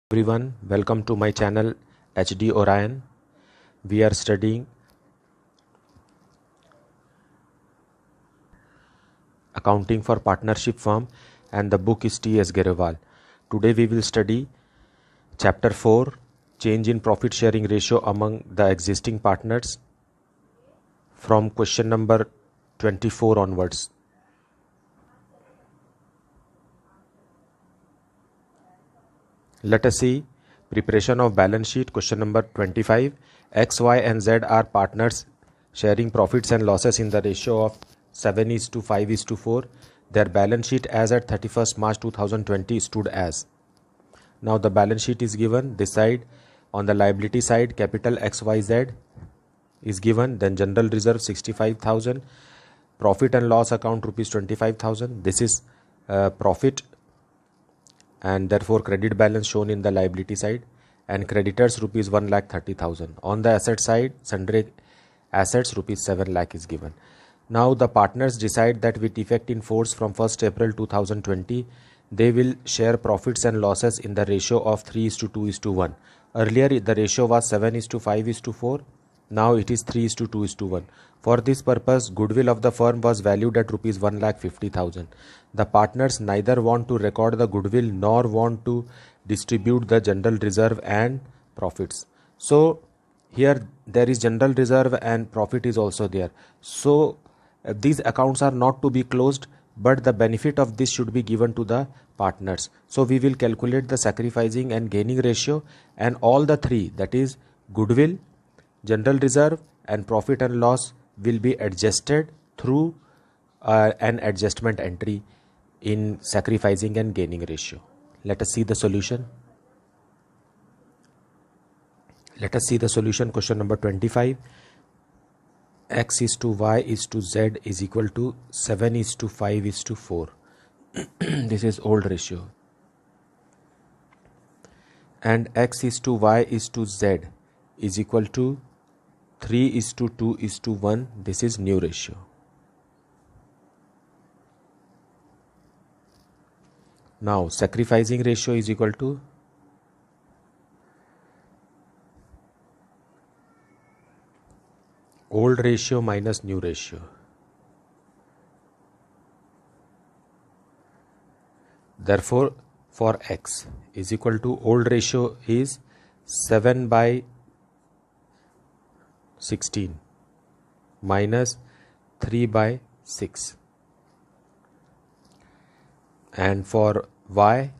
Everyone, welcome to my channel HD Orion. We are studying accounting for partnership firm and the book is T.S. Gerewal. Today we will study chapter 4, change in profit sharing ratio among the existing partners from question number 24 onwards. Let us see preparation of balance sheet. Question number 25. X, Y and Z are partners sharing profits and losses in the ratio of 7:5:4. Their balance sheet as at 31st March 2020 stood as. Now the balance sheet is given. This side, on the liability side, capital XYZ is given. Then general reserve 65,000. Profit and loss account rupees 25,000. This is profit, and therefore credit balance shown in the liability side, and creditors rupees 1,30,000. On the asset side, sundry assets rupees 7 lakh is given. Now the partners decide that with effect in force from 1st April 2020, they will share profits and losses in the ratio of 3:2:1. Earlier the ratio was 7:5:4. Now it is 3:2:1. For this purpose, goodwill of the firm was valued at rupees 1,50,000. The partners neither want to record the goodwill nor want to distribute the general reserve and profits. So here there is general reserve and profit is also there. So these accounts are not to be closed, but the benefit of this should be given to the partners. So we will calculate the sacrificing and gaining ratio, and all the three, that is goodwill, general reserve and profit and loss, will be adjusted through an adjustment entry in sacrificing and gaining ratio. Let us see the solution. Let us see the solution. Question number 25. X is to Y is to Z is equal to 7:5:4. This is old ratio. And X is to Y is to Z is equal to 3:2:1. This is new ratio. Now sacrificing ratio is equal to old ratio minus new ratio. Therefore, for X is equal to old ratio is 7/16 minus 3/6. And for Y,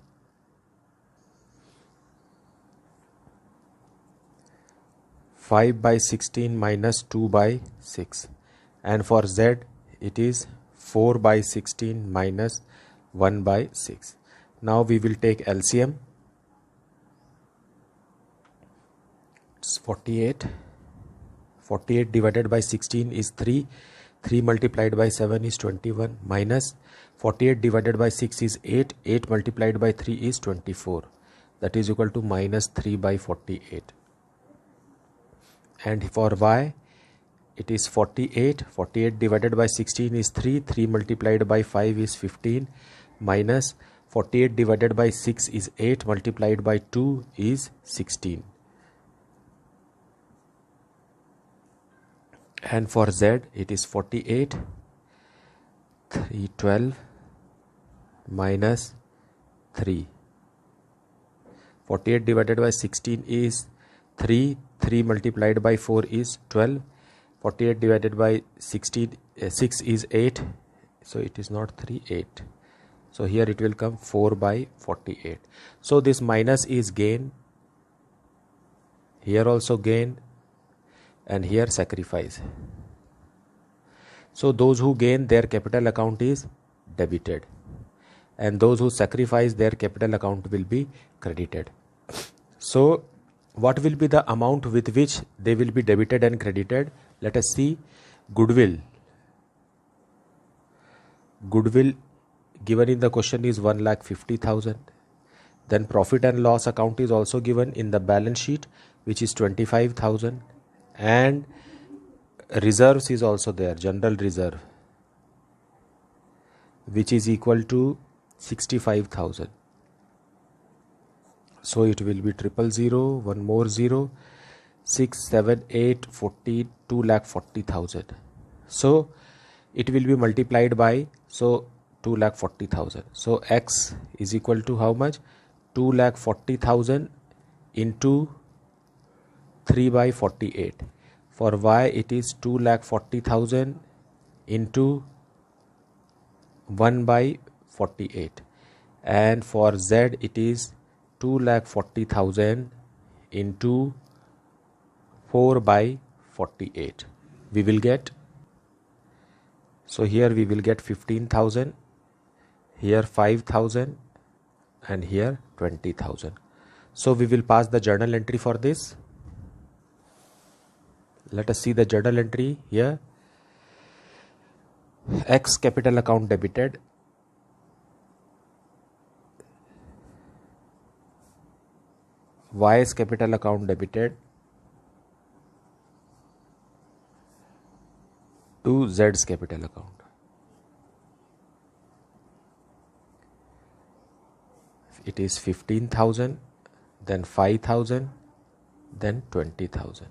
five by 16 minus 2/6. And for Z, it is 4/16 minus 1/6. Now we will take LCM. It's 48. 48 divided by 16 is 3. 3 multiplied by 7 is 21, minus 48 divided by 6 is 8. 8 multiplied by 3 is 24. That is equal to minus 3/48. And for Y, it is 48. 48 divided by 16 is 3. 3 multiplied by 5 is 15, minus 48 divided by 6 is 8. Multiplied by 2 is 16. And for Z, it is 48. 312 minus 3. 48 divided by 16 is 3. 3 multiplied by 4 is 12. 48 divided by 16, 6 is 8. So it is not 3, 8. So here it will come 4/48. So this minus is gain. Here also gain. And here sacrifice. So those who gain, their capital account is debited, and those who sacrifice, their capital account will be credited. So what will be the amount with which they will be debited and credited? Let us see. Goodwill. Goodwill given in the question is 1,50,000. Then profit and loss account is also given in the balance sheet, which is 25,000. And reserves is also there, general reserve, which is equal to 65,000. So it will be 000, one more 0, 6, 7, 8, 40, 2,40,000. So it will be multiplied by, so 2,40,000. So X is equal to how much? 2,40,000 into 3 by 48. For Y it is 2,40,000 into 1 by 48. And for Z it is 2,40,000 into 4 by 48. We will get, so here we will get 15,000, here 5,000, and here 20,000. So we will pass the journal entry for this. Let us see the journal entry here. X capital account debited, Y's capital account debited to Z's capital account. It is 15,000, then 5,000, then 20,000.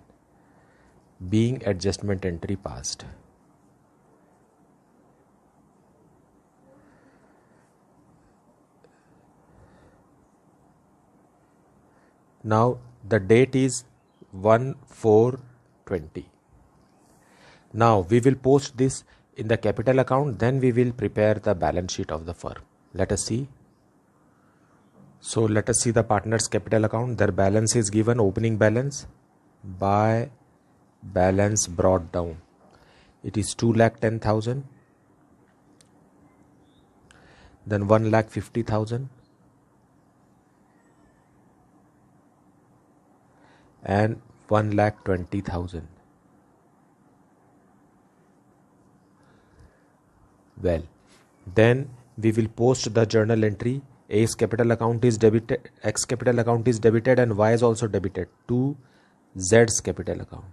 Being adjustment entry passed. Now the date is 1/4/20. Now we will post this in the capital account, then we will prepare the balance sheet of the firm. Let us see. So let us see the partners capital account. Their balance is given, opening balance by balance brought down. It is 2,10,000, then 1,50,000, and 1,20,000. Well, then we will post the journal entry. A's capital account is debited, X capital account is debited, and Y is also debited to Z's capital account.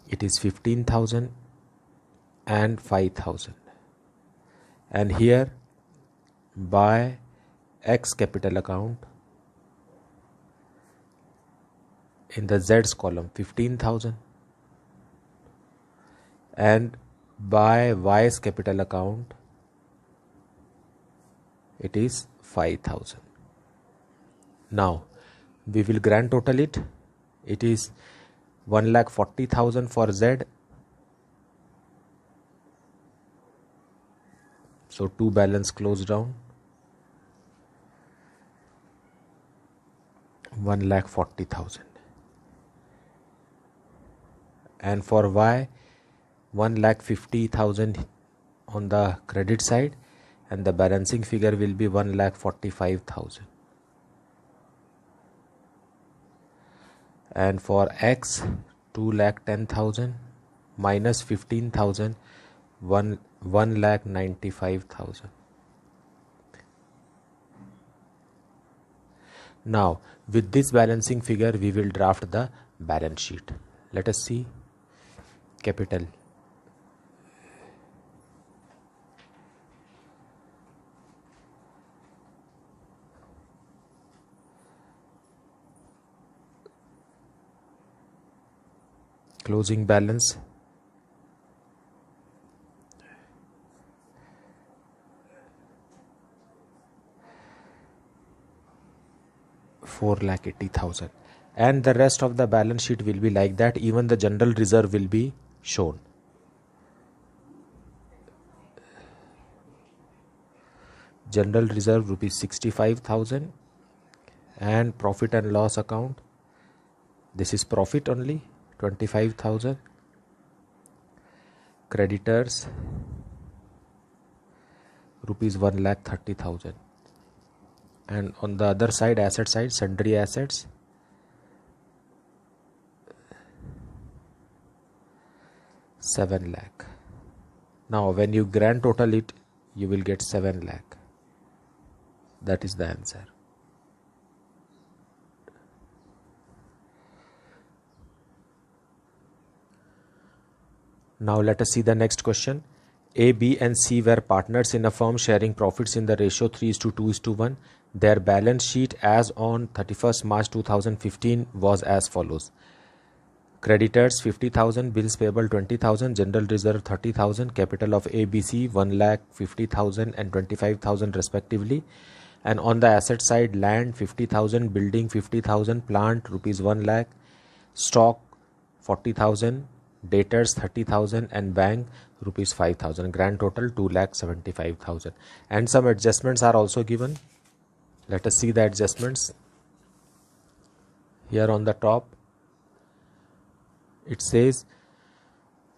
It is 15,000 and 5,000. And here by X capital account, in the Z's column 15,000, and by Y's capital account it is 5,000. Now we will grand total it. It is 1,40,000 for Z. So two balance closed down. 1,40,000. And for Y, 1,50,000 on the credit side, and the balancing figure will be 1,45,000. And for X, 2,10,000 minus 15,000, 1,95,000. Now with this balancing figure we will draft the balance sheet. Let us see. Capital. Closing balance. $4,80,000, and the rest of the balance sheet will be like that. Even the general reserve will be shown. General reserve rupees 65,000, and profit and loss account, this is profit only, 25,000. Creditors rupees 1,30,000. And on the other side, asset side, sundry assets, $7 lakh. Now when you grand total it, you will get 7 lakh. That is the answer. Now let us see the next question. A, B and C were partners in a firm sharing profits in the ratio 3:2:1. Their balance sheet as on 31st March 2015 was as follows. Creditors 50,000, bills payable 20,000, general reserve 30,000, capital of ABC 1,50,000 and 25,000 respectively. And on the asset side, land 50,000, building 50,000, plant rupees 1 lakh, stock 40,000, debtors 30,000 and bank rupees 5,000. Grand total 2,75,000. And some adjustments are also given. Let us see the adjustments. Here on the top, it says,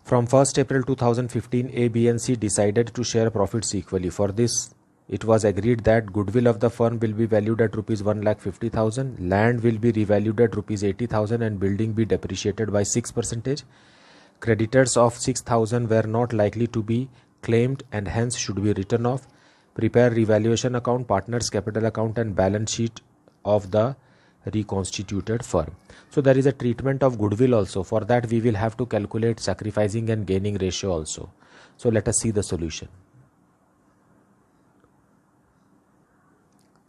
from 1st April 2015, A, B and C decided to share profits equally. For this, it was agreed that goodwill of the firm will be valued at rupees 1,50,000, land will be revalued at rupees 80,000 and building be depreciated by 6%. Creditors of 6,000 were not likely to be claimed and hence should be written off. Prepare revaluation account, partners capital account and balance sheet of the reconstituted firm. So there is a treatment of goodwill also. For that we will have to calculate sacrificing and gaining ratio also. So let us see the solution.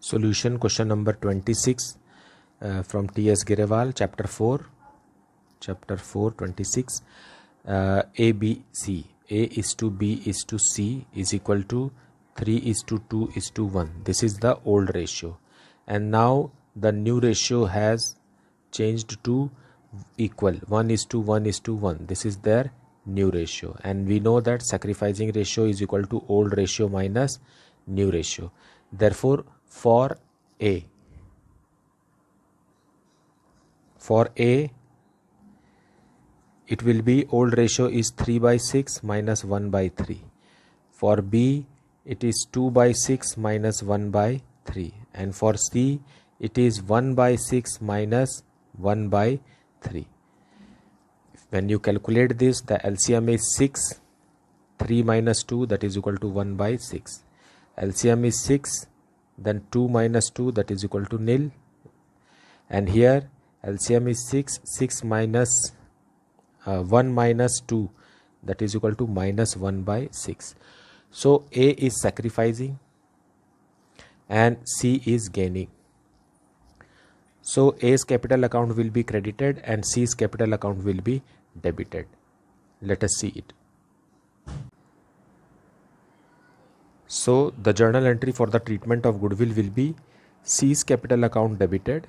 Solution question number 26 from T.S. Girewal, chapter 4, 26. A, B, C. A is to B is to C is equal to 3:2:1. This is the old ratio. And now the new ratio has changed to equal 1:1:1. This is their new ratio. And we know that sacrificing ratio is equal to old ratio minus new ratio. Therefore, for A, it will be old ratio is 3/6 minus 1/3. For B, it is 2/6 minus 1/3. And for C, it is 1/6 minus 1/3. When you calculate this, the LCM is 6. 3 minus 2, that is equal to 1/6. LCM is 6. Then 2 minus 2, that is equal to nil. And here LCM is 6. 6 minus 1 minus 2, that is equal to minus 1/6. So A is sacrificing and C is gaining. So A's capital account will be credited and C's capital account will be debited. Let us see it. So the journal entry for the treatment of goodwill will be C's capital account debited,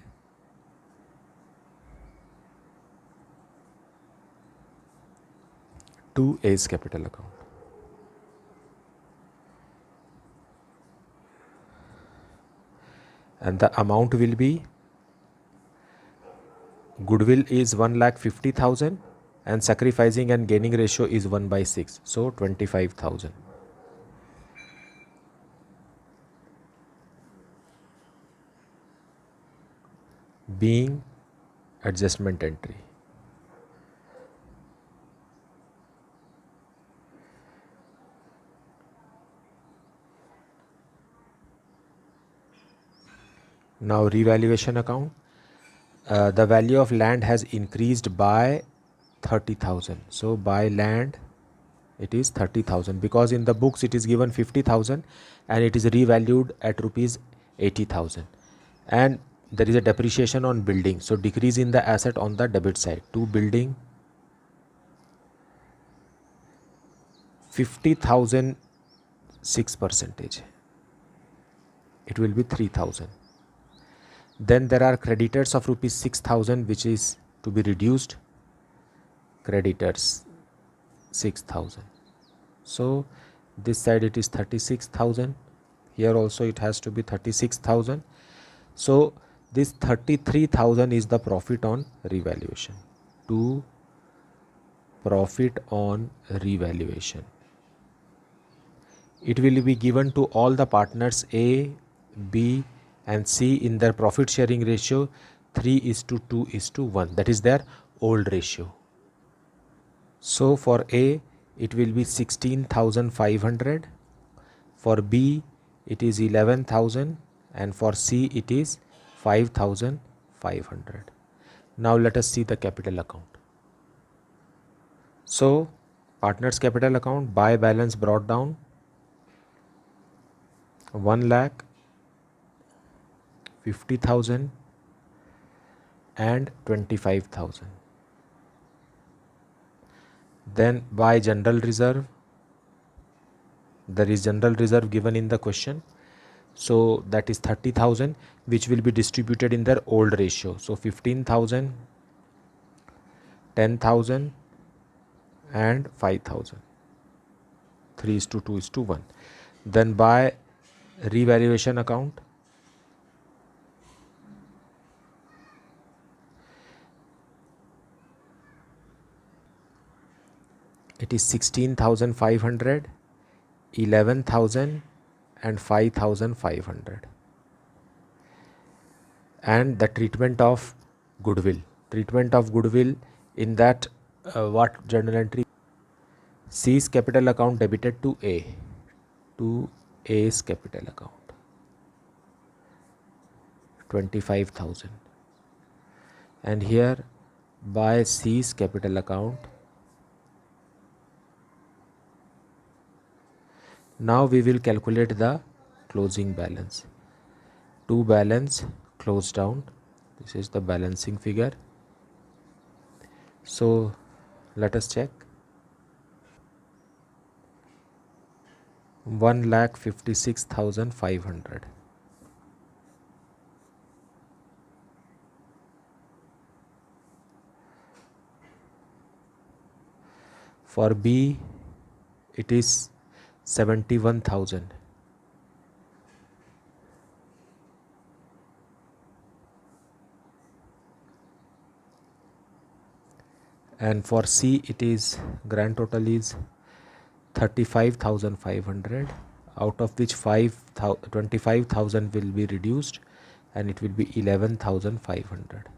to A's capital account. And the amount will be, goodwill is 1,50,000 and sacrificing and gaining ratio is 1/6. So 25,000. Being adjustment entry. Now revaluation account. The value of land has increased by 30,000. So by land it is 30,000 because in the books it is given 50,000 and it is revalued at rupees 80,000. And there is a depreciation on building. So decrease in the asset on the debit side. To building 50,000 6%. It will be 3,000. Then there are creditors of rupees 6,000 which is to be reduced. Creditors 6,000. So this side it is 36,000. Here also it has to be 36,000. So this 33,000 is the profit on revaluation. To profit on revaluation. It will be given to all the partners A, B and C in their profit sharing ratio 3:2:1. That is their old ratio. So for A it will be 16,500. For B it is 11,000 and for C it is 5,500. Now let us see the capital account. So Partners capital account, buy balance brought down 1,50,000 and 25,000. Then buy general reserve. There is general reserve given in the question. So that is 30,000, which will be distributed in their old ratio. So 15,000, 10,000 and 5,000. 3:2:1. Then buy revaluation account. It is 16,500, 11,000 and 5,500. And the treatment of goodwill. Treatment of goodwill in that what journal entry? C's capital account debited to A. To A's capital account. 25,000. And here by C's capital account. Now we will calculate the closing balance. To balance closed down. This is the balancing figure. So let us check. 1,56,500. For B, it is 71,000. And for C, it is grand total is 35,500, out of which 25,000 will be reduced, and it will be 11,500.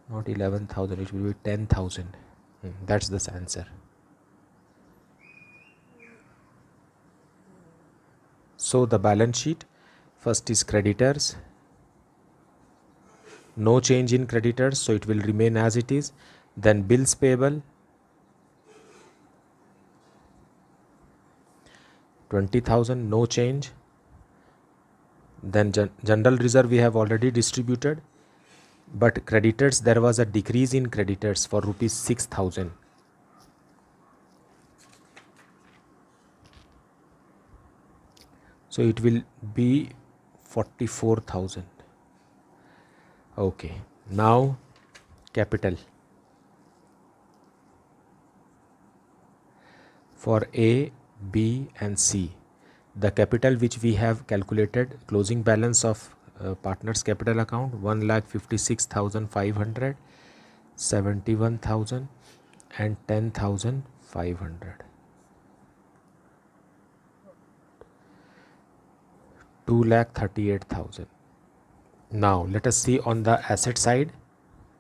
Not 11,000, it will be 10,000. That's the answer. So the balance sheet, first is creditors. No change in creditors, so it will remain as it is. Then bills payable, 20,000, no change. Then general reserve we have already distributed, but creditors, there was a decrease in creditors for rupees 6,000. So it will be 44,000. Okay, now capital. For A, B and C, the capital which we have calculated, closing balance of partners capital account, 1,56,500, 71,000 and 10,500. 2,38,000. Now let us see on the asset side.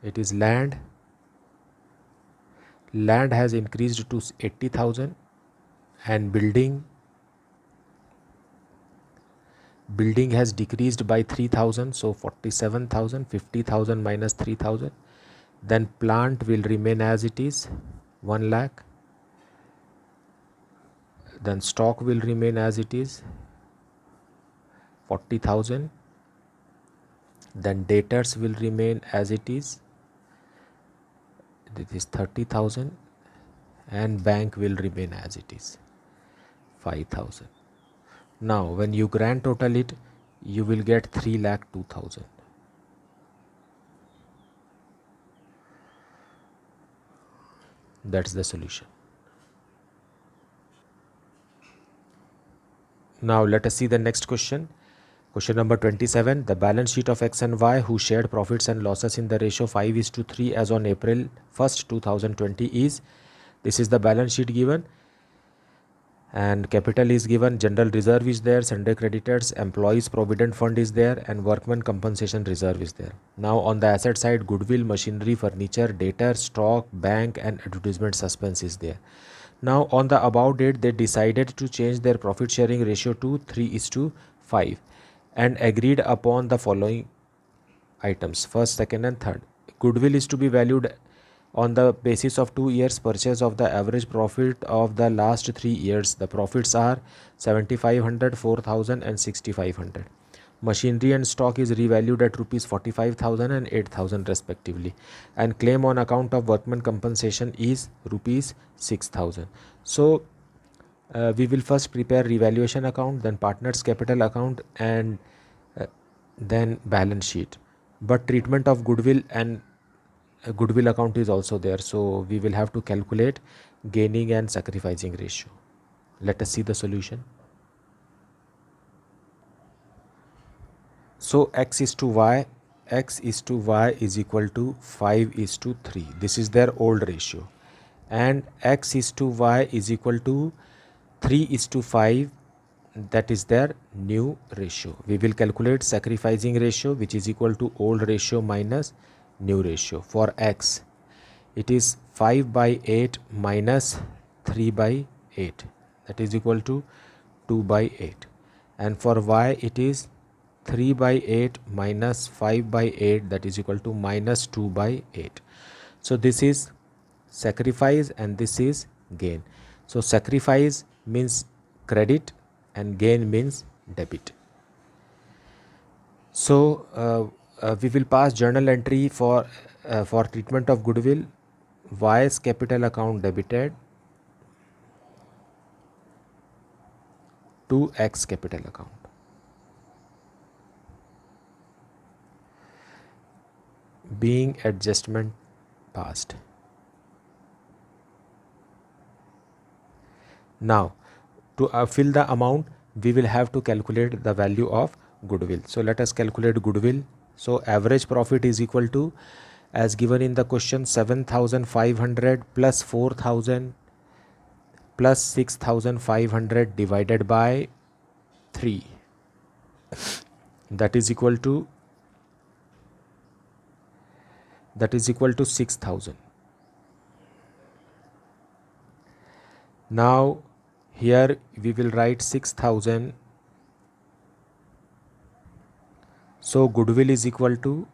It is land. Land has increased to 80,000, and building has decreased by 3,000, so 47,000. 50,000 minus 3,000. Then plant will remain as it is, 1 lakh. Then stock will remain as it is, 40,000. Then debtors will remain as it is, this is 30,000, and bank will remain as it is, 5,000. Now when you grand total it, you will get 3,02,000. That's the solution. Now let us see the next question. Question number 27. The balance sheet of X and Y who shared profits and losses in the ratio 5:3 as on April 1st, 2020 is, this is the balance sheet given, and capital is given, general reserve is there, sundry creditors, employees provident fund is there, and workman compensation reserve is there. Now on the asset side, goodwill, machinery, furniture, debtor, stock, bank and advertisement suspense is there. Now on the above date, they decided to change their profit sharing ratio to 3:5 and agreed upon the following items, first, second and third. Goodwill is to be valued on the basis of 2 years purchase of the average profit of the last 3 years. The profits are 7500, 4000 and 6500. Machinery and stock is revalued at rupees 45,000 and 8,000 respectively, and claim on account of workman compensation is rupees 6,000. So we will first prepare revaluation account, then partners capital account, and then balance sheet. But treatment of goodwill and goodwill account is also there, so we will have to calculate gaining and sacrificing ratio. Let us see the solution. So x is to y is equal to 5:3. This is their old ratio, and x is to y is equal to 3:5. That is their new ratio. We will calculate sacrificing ratio, which is equal to old ratio minus new ratio. For x, it is 5/8 minus 3/8, that is equal to 2/8, and for y it is 3/8 minus 5/8, that is equal to minus 2/8. So this is sacrifice and this is gain. So sacrifice means credit and gain means debit. So we will pass journal entry for treatment of goodwill. Y's capital account debited to X capital account. Being adjustment passed. Now to fill the amount, we will have to calculate the value of goodwill. So let us calculate goodwill. So average profit is equal to, as given in the question, 7,500 plus 4,000 plus 6,500 divided by 3, that is equal to 6,000. Now here we will write 6,000. So goodwill is equal to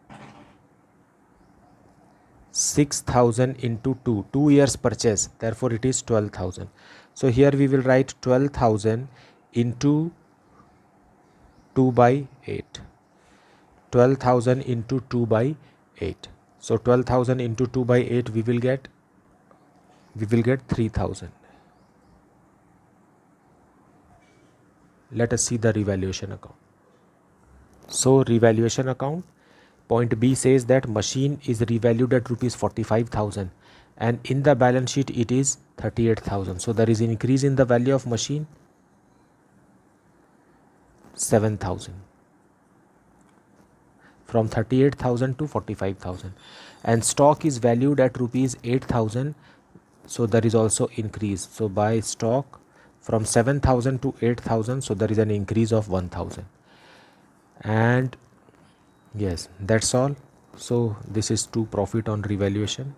6,000 into 2 years purchase, therefore it is 12,000. So here we will write 12,000 into 2/8. 12,000 into 2/8. So 12,000 into 2/8 we will get 3,000. Let us see the revaluation account. So revaluation account, point B says that machine is revalued at rupees 45,000 and in the balance sheet it is 38,000. So there is an increase in the value of machine, 7,000, from 38,000 to 45,000, and stock is valued at rupees 8,000. So there is also increase. So by stock from 7,000 to 8,000, so there is an increase of 1,000. And yes, that's all. So this is to profit on revaluation.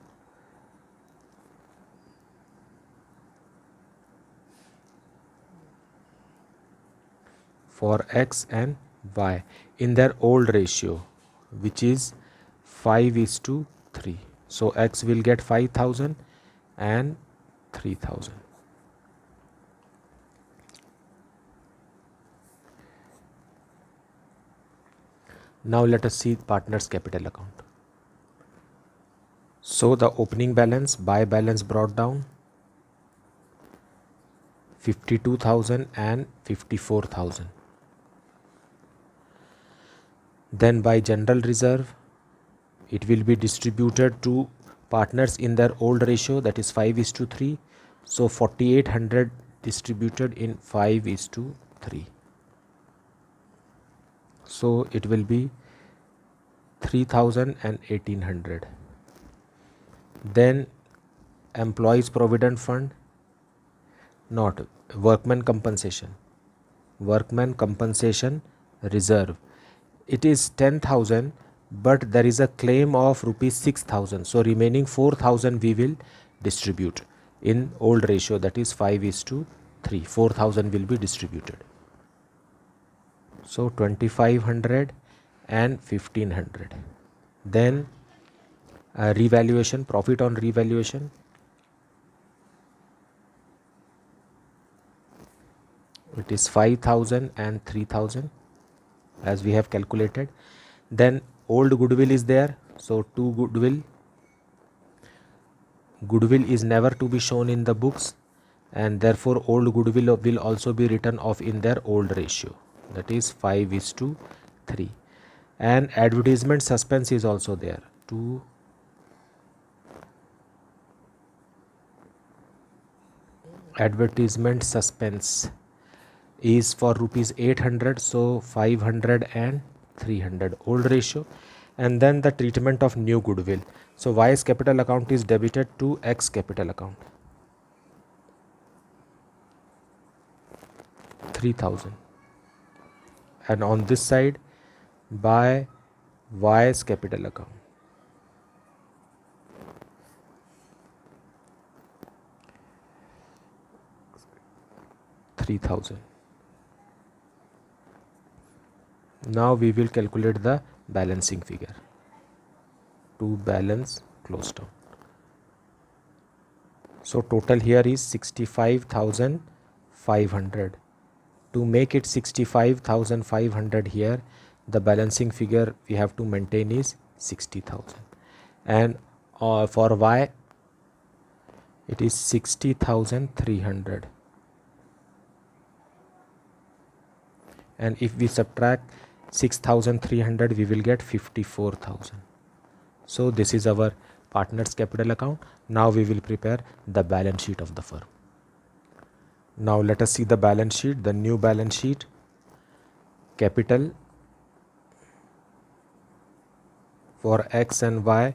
For X and Y in their old ratio, which is 5:3. So X will get 5,000 and 3,000. Now let us see partners capital account. So the opening balance, by balance brought down, 52,000 and 54,000. Then by general reserve, it will be distributed to partners in their old ratio, that is 5:3. So 4,800 distributed in 5:3. So it will be 3,000 and 1,800. Then employees provident fund, not workman compensation reserve, it is 10,000, but there is a claim of rupees 6,000. So remaining 4,000 we will distribute in old ratio, that is 5:3. 4,000 will be distributed. So 2,500 and 1,500. Then revaluation, profit on revaluation, it is 5,000 and 3,000 as we have calculated. Then old goodwill is there, so to goodwill is never to be shown in the books, and therefore old goodwill will also be written off in their old ratio, that is 5:3. And advertisement suspense is also there. Advertisement suspense is for rupees 800, so 500 and 300 old ratio. And then the treatment of new goodwill, so Y's capital account is debited to X capital account, 3,000, and on this side by Y's capital account, 3,000. Now we will calculate the balancing figure to balance closed down. So total here is 65,500. To make it 65,500 here, the balancing figure we have to maintain is 60,000. And for Y, it is 60,300. And if we subtract 6,300, we will get 54,000. So this is our partner's capital account. Now we will prepare the balance sheet of the firm. Now let us see the balance sheet, the new balance sheet. Capital for X and Y,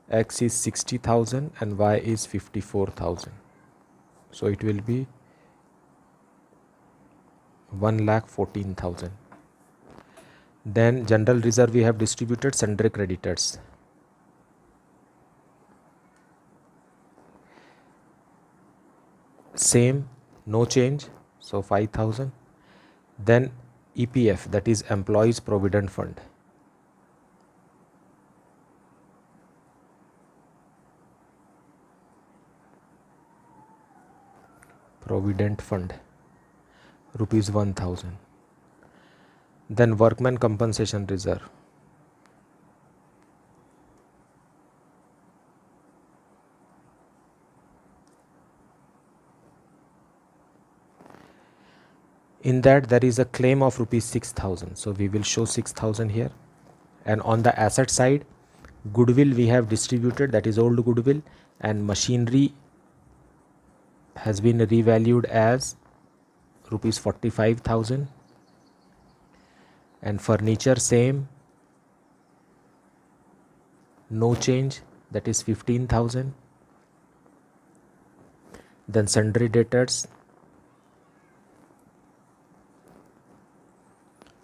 X is 60,000 and Y is 54,000. So it will be 1,14,000. Then general reserve we have distributed sundry creditors. Same, no change, so 5,000. Then EPF, that is Employees Provident Fund. Provident Fund, rupees 1,000. Then Workman Compensation Reserve, in that there is a claim of rupees 6,000, so we will show 6,000 here. And on the asset side, goodwill we have distributed, that is old goodwill, and machinery has been revalued as rupees 45,000, and furniture same, no change, that is 15,000. Then sundry debtors,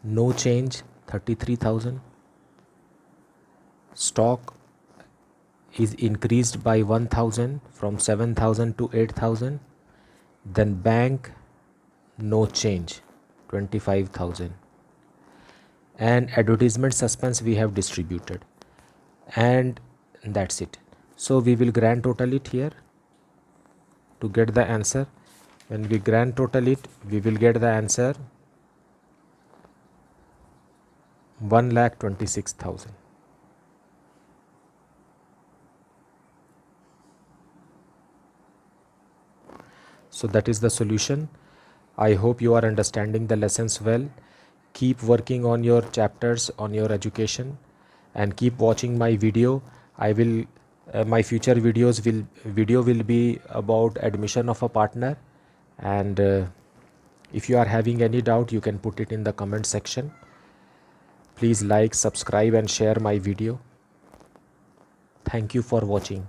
no change, 33,000. Stock is increased by 1,000 from 7,000 to 8,000. Then bank, no change, 25,000. And advertisement suspense we have distributed, and that's it. So we will grand total it here to get the answer. When we grand total it, we will get the answer 1,26,000. So that is the solution. I hope you are understanding the lessons well. Keep working on your chapters, on your education, and keep watching my video. I will my future video will be about admission of a partner, and if you are having any doubt, you can put it in the comment section. Please like, subscribe and share my video. Thank you for watching.